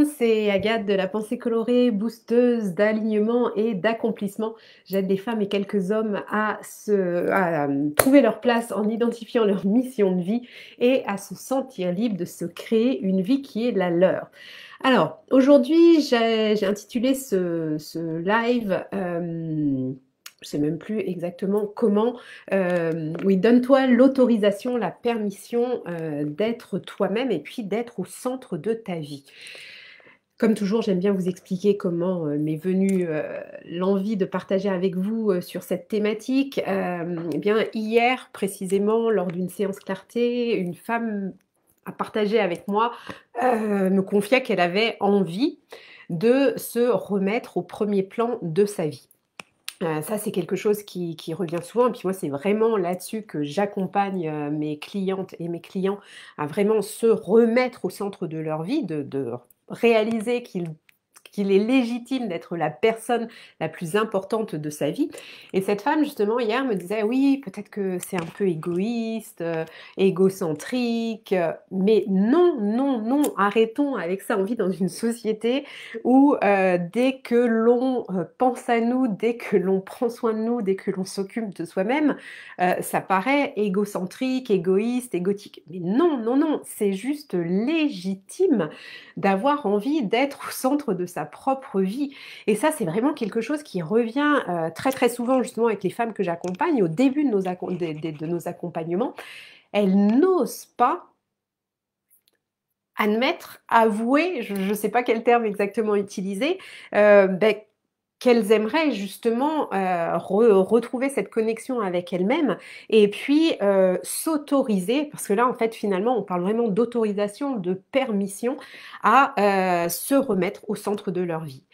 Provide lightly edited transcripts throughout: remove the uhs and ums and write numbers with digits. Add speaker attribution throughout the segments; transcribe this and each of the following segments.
Speaker 1: monde, c'est Agathe de la pensée colorée, boosteuse d'alignement et d'accomplissement. J'aide les femmes et quelques hommes à trouver leur place en identifiant leur mission de vie et à se sentir libre de se créer une vie qui est la leur. Alors, aujourd'hui, j'ai intitulé ce live, je sais même plus exactement comment, oui, donne-toi l'autorisation, la permission d'être toi-même et puis d'être au centre de ta vie. Comme toujours, j'aime bien vous expliquer comment m'est venue l'envie de partager avec vous sur cette thématique. Eh bien, hier, précisément, lors d'une séance clarté, une femme a partagé avec moi, me confiait qu'elle avait envie de se remettre au premier plan de sa vie. Ça, c'est quelque chose qui revient souvent et puis moi, c'est vraiment là-dessus que j'accompagne, mes clientes et mes clients à vraiment se remettre au centre de leur vie, de réaliser qu'il est légitime d'être la personne la plus importante de sa vie. Et cette femme, justement, hier me disait: «Oui, peut-être que c'est un peu égoïste, égocentrique, mais non, non, non, arrêtons avec ça. On vit dans une société où dès que l'on pense à nous, dès que l'on prend soin de nous, dès que l'on s'occupe de soi-même, ça paraît égocentrique, égoïste, égotique. Mais non, non, non, c'est juste légitime d'avoir envie d'être au centre de sa propre vie. Et ça, c'est vraiment quelque chose qui revient très très souvent justement avec les femmes que j'accompagne au début de nos accompagnements. Elles n'osent pas admettre, avouer, je ne sais pas quel terme exactement utiliser, ben, qu'elles aimeraient justement retrouver cette connexion avec elles-mêmes et puis s'autoriser, parce que là en fait finalement on parle vraiment d'autorisation, de permission à se remettre au centre de leur vie.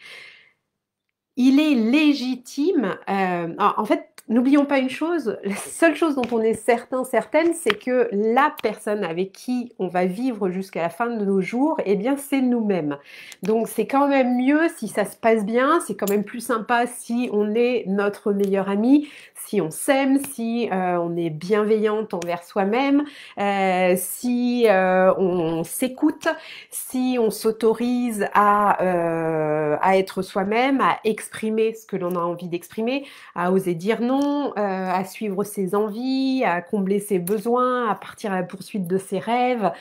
Speaker 1: Il est légitime, en fait, n'oublions pas une chose, la seule chose dont on est certain, certaine, c'est que la personne avec qui on va vivre jusqu'à la fin de nos jours, eh bien, c'est nous-mêmes. Donc c'est quand même mieux si ça se passe bien, c'est quand même plus sympa si on est notre meilleur ami, si on s'aime, si on est bienveillante envers soi-même, si on s'écoute, si on s'autorise à être soi-même, à exprimer ce que l'on a envie d'exprimer, à oser dire non, à suivre ses envies, à combler ses besoins, à partir à la poursuite de ses rêves.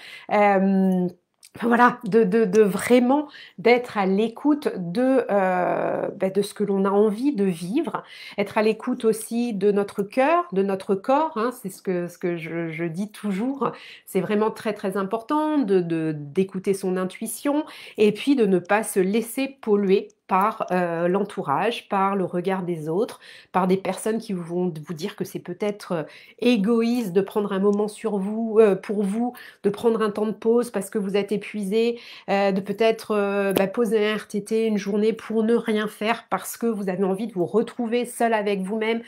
Speaker 1: Enfin, voilà, de vraiment d'être à l'écoute de ce que l'on a envie de vivre, être à l'écoute aussi de notre cœur, de notre corps, hein, c'est ce que je dis toujours, c'est vraiment très très important d'écouter son intuition et puis de ne pas se laisser polluer par l'entourage, par le regard des autres, par des personnes qui vont vous dire que c'est peut-être égoïste de prendre un moment sur vous, pour vous, de prendre un temps de pause parce que vous êtes épuisé, de peut-être poser un RTT une journée pour ne rien faire parce que vous avez envie de vous retrouver seul avec vous-même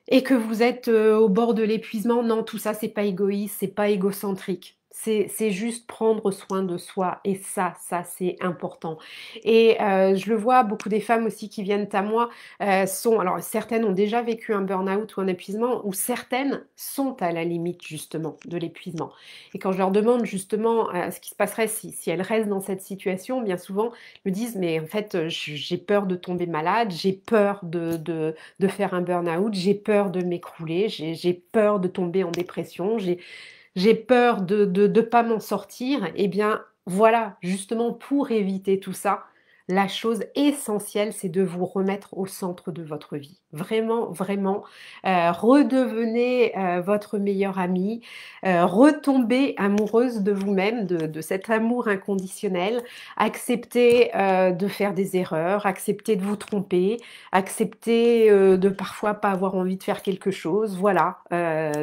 Speaker 1: et que vous êtes au bord de l'épuisement. Non, tout ça, c'est pas égoïste, c'est pas égocentrique. C'est juste prendre soin de soi et ça c'est important. Et je le vois, beaucoup des femmes aussi qui viennent à moi alors certaines ont déjà vécu un burn-out ou un épuisement, ou certaines sont à la limite justement de l'épuisement. Et quand je leur demande justement ce qui se passerait si elles restent dans cette situation, bien souvent me disent mais en fait j'ai peur de tomber malade, j'ai peur de faire un burn-out, j'ai peur de m'écrouler, j'ai peur de tomber en dépression, j'ai peur de pas m'en sortir. Eh bien, voilà, justement pour éviter tout ça, la chose essentielle, c'est de vous remettre au centre de votre vie. Vraiment, vraiment, redevenez votre meilleure amie, retombez amoureuse de vous-même, de cet amour inconditionnel, acceptez de faire des erreurs, acceptez de vous tromper, acceptez de parfois pas avoir envie de faire quelque chose. Voilà,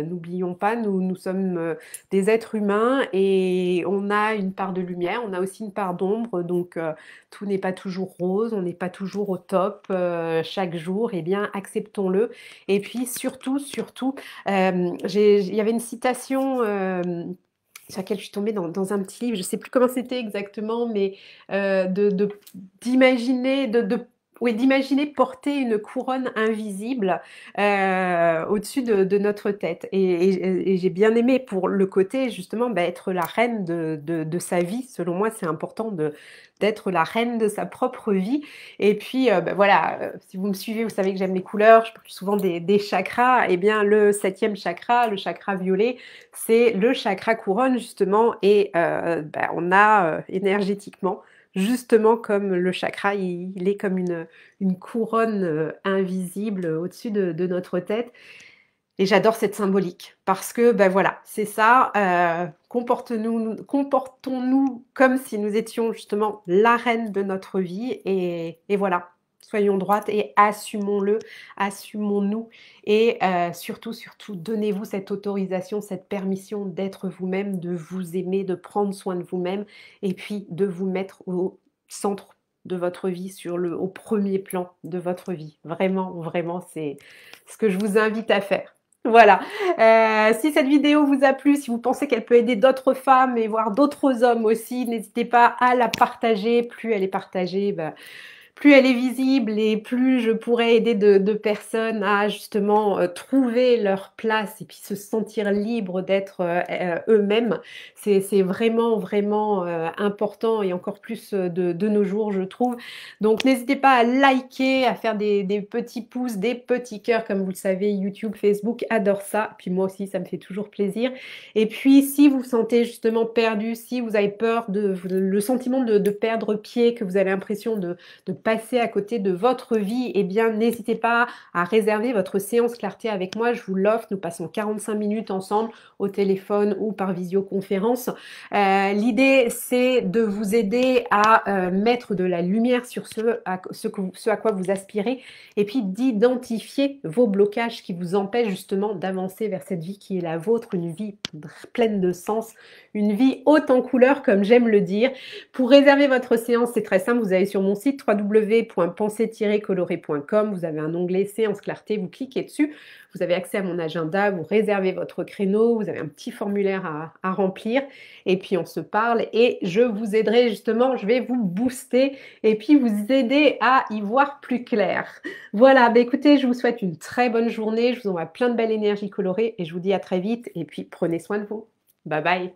Speaker 1: n'oublions pas, nous sommes des êtres humains et on a une part de lumière, on a aussi une part d'ombre, donc tout n'est pas toujours rose, on n'est pas toujours au top chaque jour, eh bien acceptons-le. Et puis surtout, surtout, il y avait une citation sur laquelle je suis tombée dans un petit livre, je ne sais plus comment c'était exactement, mais d'imaginer, Oui, d'imaginer porter une couronne invisible au-dessus de notre tête. Et j'ai bien aimé pour le côté justement bah, être la reine de sa vie. Selon moi, c'est important d'être la reine de sa propre vie. Et puis bah, voilà, si vous me suivez, vous savez que j'aime les couleurs. Je parle souvent des chakras. Eh bien, le septième chakra, le chakra violet, c'est le chakra couronne justement. Et bah, on a énergétiquement justement comme le chakra, il est comme une couronne invisible au-dessus de notre tête. Et j'adore cette symbolique parce que, ben voilà, c'est ça, comportons-nous comme si nous étions justement la reine de notre vie et voilà, soyons droites et assumons-le, assumons-nous et surtout, surtout, donnez-vous cette autorisation, cette permission d'être vous-même, de vous aimer, de prendre soin de vous-même et puis de vous mettre au centre de votre vie, au premier plan de votre vie. Vraiment, vraiment, c'est ce que je vous invite à faire. Voilà. Si cette vidéo vous a plu, si vous pensez qu'elle peut aider d'autres femmes et voire d'autres hommes aussi, n'hésitez pas à la partager. Plus elle est partagée, bah, plus elle est visible et plus je pourrais aider de personnes à justement trouver leur place et puis se sentir libre d'être eux-mêmes. C'est vraiment, vraiment important et encore plus de nos jours, je trouve. Donc, n'hésitez pas à liker, à faire des petits pouces, des petits cœurs, comme vous le savez, YouTube, Facebook adore ça. Puis moi aussi, ça me fait toujours plaisir. Et puis, si vous vous sentez justement perdu, si vous avez peur le sentiment de perdre pied, que vous avez l'impression de passer à côté de votre vie, eh bien, n'hésitez pas à réserver votre séance clarté avec moi. Je vous l'offre. Nous passons 45 minutes ensemble au téléphone ou par visioconférence. L'idée, c'est de vous aider à mettre de la lumière sur ce à quoi vous aspirez et puis d'identifier vos blocages qui vous empêchent justement d'avancer vers cette vie qui est la vôtre, une vie pleine de sens, une vie haute en couleurs, comme j'aime le dire. Pour réserver votre séance, c'est très simple. Vous allez sur mon site www.penser-coloré.com. Vous avez un onglet séance clarté. Vous cliquez dessus. Vous avez accès à mon agenda. Vous réservez votre créneau. Vous avez un petit formulaire à remplir. Et puis, on se parle et je vous aiderai justement. Je vais vous booster et puis vous aider à y voir plus clair. Voilà. Bah, écoutez, je vous souhaite une très bonne journée. Je vous envoie plein de belle énergie colorée et je vous dis à très vite. Et puis, prenez soin de vous. Bye bye.